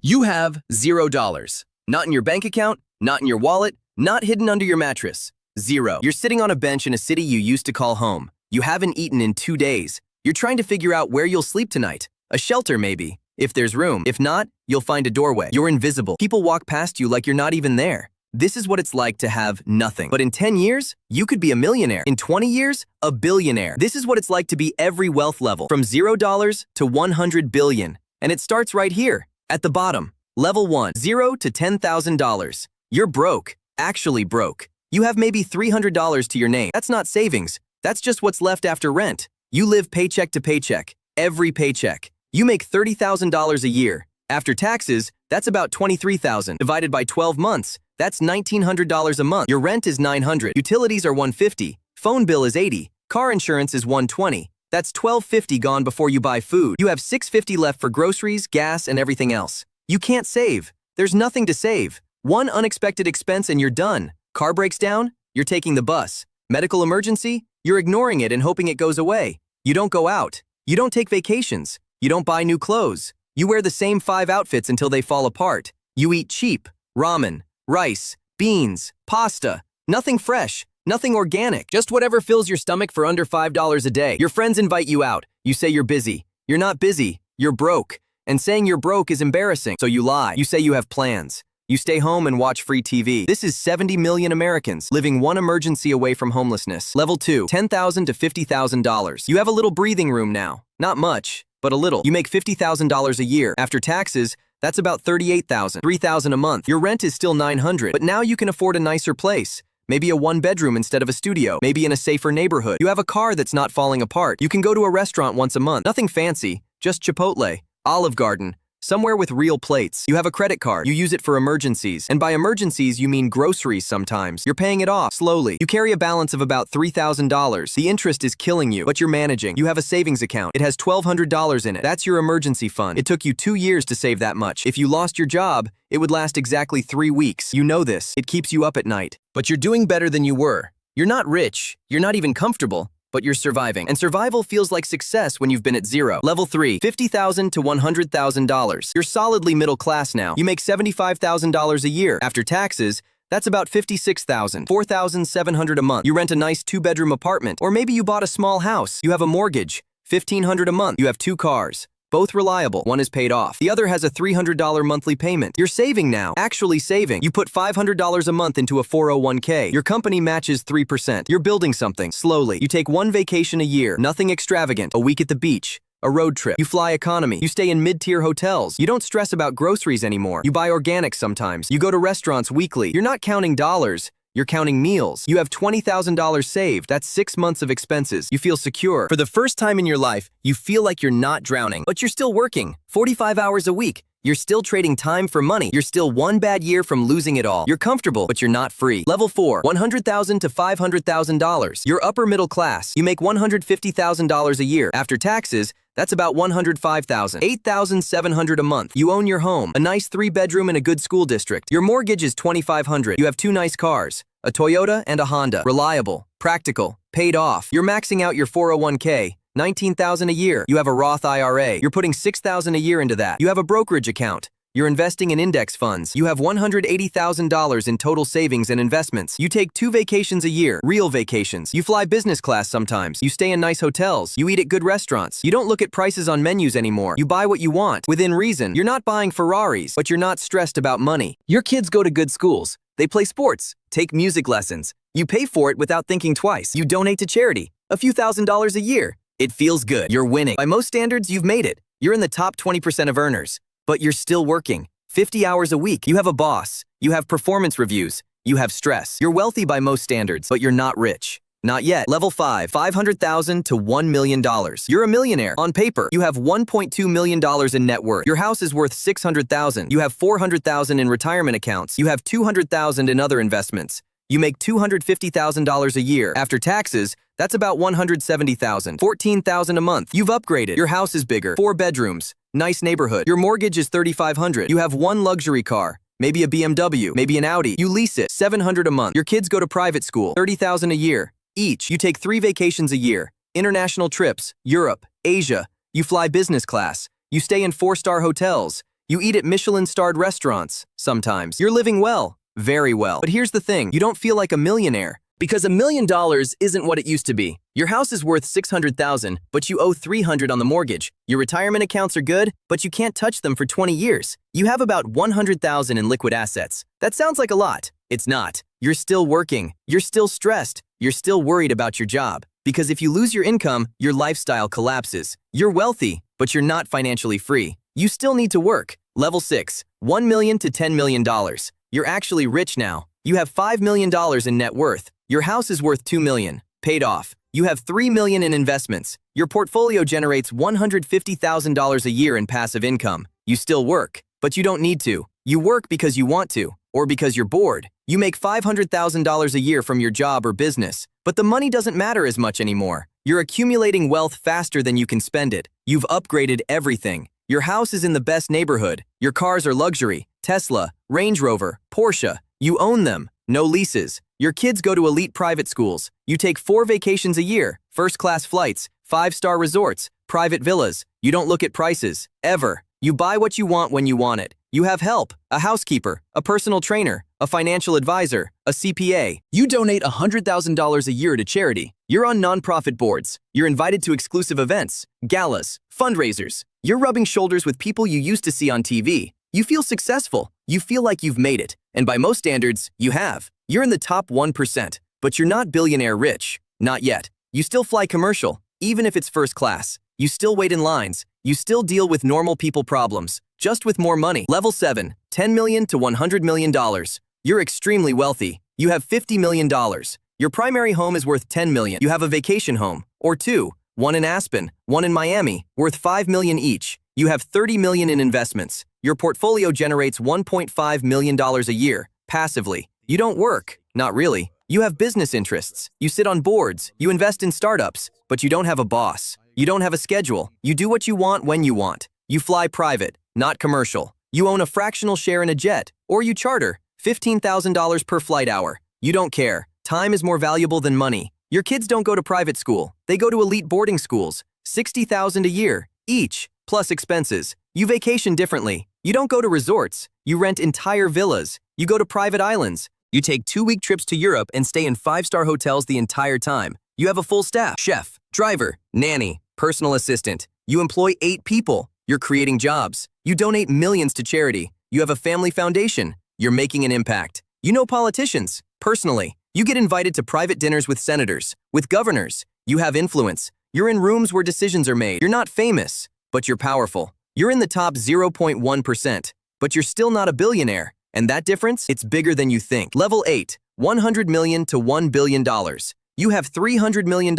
You have $0. Not in your bank account, not in your wallet, not hidden under your mattress. Zero. You're sitting on a bench in a city you used to call home. You haven't eaten in 2 days. You're trying to figure out where you'll sleep tonight. A shelter, maybe, if there's room. If not, you'll find a doorway. You're invisible. People walk past you like you're not even there. This is what it's like to have nothing. But in 10 years, you could be a millionaire. In 20 years, a billionaire. This is what it's like to be every wealth level, from $0 to 100 billion. And it starts right here, at the bottom. Level 1, $0 to $10,000. You're broke, actually broke. You have maybe $300 to your name. That's not savings. That's just what's left after rent. You live paycheck to paycheck, every paycheck. You make $30,000 a year. After taxes, that's about $23,000. Divided by 12 months, that's $1,900 a month. Your rent is $900. Utilities are $150. Phone bill is $80. Car insurance is $120. That's $1,250 gone before you buy food. You have $650 left for groceries, gas, and everything else. You can't save. There's nothing to save. One unexpected expense and you're done. Car breaks down, you're taking the bus. Medical emergency, you're ignoring it and hoping it goes away. You don't go out. You don't take vacations. You don't buy new clothes. You wear the same 5 outfits until they fall apart. You eat cheap. Ramen, rice, beans, pasta. Nothing fresh, nothing organic. Just whatever fills your stomach for under $5 a day. Your friends invite you out. You say you're busy. You're not busy. You're broke. And saying you're broke is embarrassing, so you lie. You say you have plans. You stay home and watch free TV. This is 70 million Americans living one emergency away from homelessness. Level 2, $10,000 to $50,000. You have a little breathing room now. Not much, but a little. You make $50,000 a year. After taxes, that's about $38,000, $3,000 a month. Your rent is still $900, but now you can afford a nicer place. Maybe a 1-bedroom instead of a studio. Maybe in a safer neighborhood. You have a car that's not falling apart. You can go to a restaurant once a month. Nothing fancy, just Chipotle, Olive Garden, somewhere with real plates. You have a credit card. You use it for emergencies. And by emergencies, you mean groceries sometimes. You're paying it off slowly. You carry a balance of about $3,000. The interest is killing you, but you're managing. You have a savings account. It has $1,200 in it. That's your emergency fund. It took you 2 years to save that much. If you lost your job, it would last exactly 3 weeks. You know this. It keeps you up at night. But you're doing better than you were. You're not rich. You're not even comfortable. But you're surviving. And survival feels like success when you've been at 0. Level 3, $50,000 to $100,000. You're solidly middle class now. You make $75,000 a year. After taxes, that's about $56,000, $4,700 a month. You rent a nice 2-bedroom apartment, or maybe you bought a small house. You have a mortgage, $1,500 a month. You have 2 cars. Both reliable. One is paid off. The other has a $300 monthly payment. You're saving now. Actually saving. You put $500 a month into a 401k. Your company matches 3%. You're building something. Slowly. You take 1 vacation a year. Nothing extravagant. A week at the beach. A road trip. You fly economy. You stay in mid-tier hotels. You don't stress about groceries anymore. You buy organic sometimes. You go to restaurants weekly. You're not counting dollars. You're counting meals. You have $20,000 saved. That's 6 months of expenses. You feel secure. For the first time in your life, you feel like you're not drowning. But you're still working. 45 hours a week. You're still trading time for money. You're still 1 bad year from losing it all. You're comfortable, but you're not free. Level 4, $100,000 to $500,000. You're upper middle class. You make $150,000 a year. After taxes, that's about $105,000, $8,700 a month. You own your home, a nice 3-bedroom in a good school district. Your mortgage is $2,500. You have 2 nice cars, a Toyota and a Honda. Reliable, practical, paid off. You're maxing out your 401k, $19,000 a year. You have a Roth IRA. You're putting $6,000 a year into that. You have a brokerage account. You're investing in index funds. You have $180,000 in total savings and investments. You take 2 vacations a year, real vacations. You fly business class sometimes. You stay in nice hotels. You eat at good restaurants. You don't look at prices on menus anymore. You buy what you want, within reason. You're not buying Ferraris, but you're not stressed about money. Your kids go to good schools. They play sports, take music lessons. You pay for it without thinking twice. You donate to charity, a few $1,000s a year. It feels good. You're winning. By most standards, you've made it. You're in the top 20% of earners. But you're still working. 50 hours a week. You have a boss. You have performance reviews. You have stress. You're wealthy by most standards, but you're not rich. Not yet. Level 5, $500,000 to $1 million. You're a millionaire. On paper, you have $1.2 million in net worth. Your house is worth $600,000. You have $400,000 in retirement accounts. You have $200,000 in other investments. You make $250,000 a year. After taxes, that's about $170,000, $14,000 a month. You've upgraded. Your house is bigger, 4 bedrooms, nice neighborhood. Your mortgage is $3,500. You have 1 luxury car, maybe a BMW, maybe an Audi. You lease it, $700 a month. Your kids go to private school, $30,000 a year. Each, you take 3 vacations a year, international trips, Europe, Asia. You fly business class. You stay in 4-star hotels. You eat at Michelin-starred restaurants, sometimes. You're living well, very well. But here's the thing, you don't feel like a millionaire. Because $1 million isn't what it used to be. Your house is worth $600,000, but you owe $300 on the mortgage. Your retirement accounts are good, but you can't touch them for 20 years. You have about $100,000 in liquid assets. That sounds like a lot. It's not. You're still working. You're still stressed. You're still worried about your job. Because if you lose your income, your lifestyle collapses. You're wealthy, but you're not financially free. You still need to work. Level 6, $1 million to $10 million. You're actually rich now. You have $5 million in net worth. Your house is worth $2 million, paid off. You have $3 million in investments. Your portfolio generates $150,000 a year in passive income. You still work, but you don't need to. You work because you want to, or because you're bored. You make $500,000 a year from your job or business, but the money doesn't matter as much anymore. You're accumulating wealth faster than you can spend it. You've upgraded everything. Your house is in the best neighborhood. Your cars are luxury. Tesla, Range Rover, Porsche. You own them. No leases. Your kids go to elite private schools. You take 4 vacations a year, first-class flights, 5-star resorts, private villas. You don't look at prices, ever. You buy what you want when you want it. You have help, a housekeeper, a personal trainer, a financial advisor, a CPA. You donate $100,000 a year to charity. You're on nonprofit boards. You're invited to exclusive events, galas, fundraisers. You're rubbing shoulders with people you used to see on TV. You feel successful. You feel like you've made it. And by most standards, you have. You're in the top 1%, but you're not billionaire rich. Not yet. You still fly commercial, even if it's first class. You still wait in lines. You still deal with normal people problems, just with more money. Level 7, $10 million to $100 million. You're extremely wealthy. You have $50 million. Your primary home is worth $10 million. You have a vacation home, or 2, one in Aspen, one in Miami, worth $5 million each. You have $30 million in investments. Your portfolio generates $1.5 million a year, passively. You don't work, not really. You have business interests. You sit on boards. You invest in startups, but you don't have a boss. You don't have a schedule. You do what you want when you want. You fly private, not commercial. You own a fractional share in a jet, or you charter, $15,000 per flight hour. You don't care. Time is more valuable than money. Your kids don't go to private school. They go to elite boarding schools, $60,000 a year, each, plus expenses. You vacation differently. You don't go to resorts. You rent entire villas. You go to private islands. You take 2-week trips to Europe and stay in 5-star hotels the entire time. You have a full staff, chef, driver, nanny, personal assistant. You employ 8 people. You're creating jobs. You donate millions to charity. You have a family foundation. You're making an impact. You know politicians, personally. You get invited to private dinners with senators, with governors. You have influence. You're in rooms where decisions are made. You're not famous, but you're powerful. You're in the top 0.1%, but you're still not a billionaire. And that difference, it's bigger than you think. Level 8, $100 million to $1 billion. You have $300 million.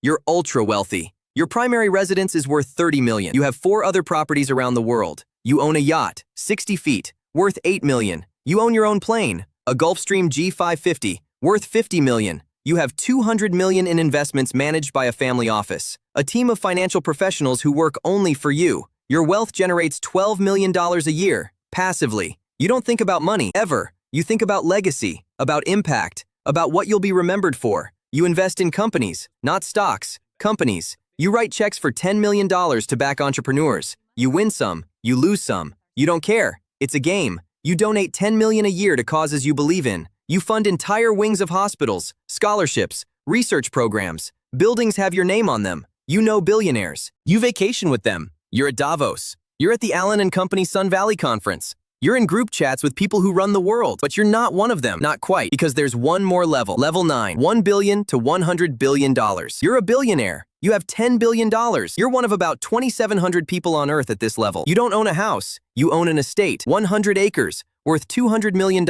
You're ultra wealthy. Your primary residence is worth $30 million. You have 4 other properties around the world. You own a yacht, 60 feet, worth $8 million. You own your own plane, a Gulfstream G550, worth $50 million. You have $200 million in investments managed by a family office, a team of financial professionals who work only for you. Your wealth generates $12 million a year, passively. You don't think about money, ever. You think about legacy, about impact, about what you'll be remembered for. You invest in companies, not stocks, companies. You write checks for $10 million to back entrepreneurs. You win some, you lose some. You don't care. It's a game. You donate $10 million a year to causes you believe in. You fund entire wings of hospitals, scholarships, research programs. Buildings have your name on them. You know billionaires. You vacation with them. You're at Davos. You're at the Allen & Company Sun Valley Conference. You're in group chats with people who run the world, but you're not one of them. Not quite, because there's one more level. Level 9, $1 billion to $100 billion. You're a billionaire. You have $10 billion. You're one of about 2,700 people on Earth at this level. You don't own a house. You own an estate, 100 acres, worth $200 million.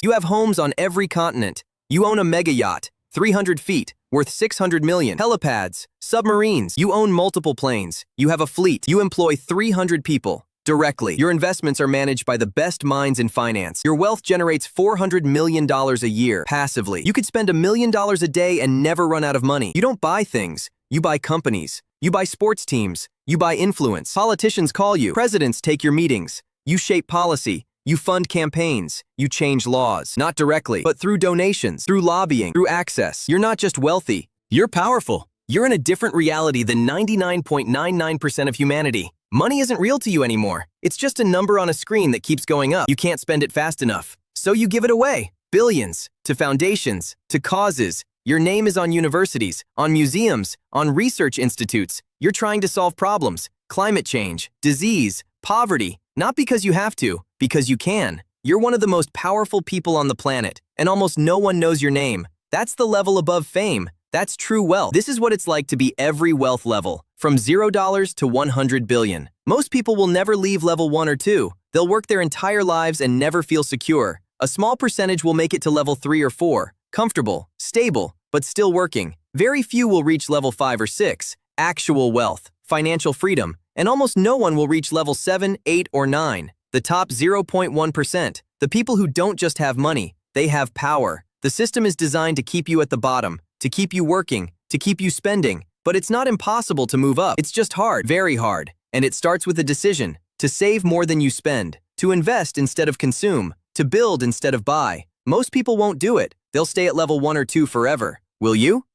You have homes on every continent. You own a mega yacht, 300 feet, worth $600 million. Helipads, submarines. You own multiple planes. You have a fleet. You employ 300 people. Directly. Your investments are managed by the best minds in finance. Your wealth generates $400 million a year, passively. You could spend $1 million a day and never run out of money. You don't buy things. You buy companies. You buy sports teams. You buy influence. Politicians call you. Presidents take your meetings. You shape policy. You fund campaigns. You change laws. Not directly, but through donations, through lobbying, through access. You're not just wealthy. You're powerful. You're in a different reality than 99.99% of humanity. Money isn't real to you anymore. It's just a number on a screen that keeps going up. You can't spend it fast enough, so you give it away. Billions, to foundations, to causes. Your name is on universities, on museums, on research institutes. You're trying to solve problems, climate change, disease, poverty, not because you have to, because you can. You're one of the most powerful people on the planet, and almost no one knows your name. That's the level above fame. That's true wealth. This is what it's like to be every wealth level, from $0 to 100 billion. Most people will never leave level 1 or 2. They'll work their entire lives and never feel secure. A small percentage will make it to level 3 or 4, comfortable, stable, but still working. Very few will reach level 5 or 6, actual wealth, financial freedom, and almost no one will reach level 7, 8, or 9. The top 0.1%, the people who don't just have money, they have power. The system is designed to keep you at the bottom, to keep you working, to keep you spending. But it's not impossible to move up. It's just hard, very hard. And it starts with a decision, to save more than you spend, to invest instead of consume, to build instead of buy. Most people won't do it. They'll stay at level 1 or 2 forever. Will you?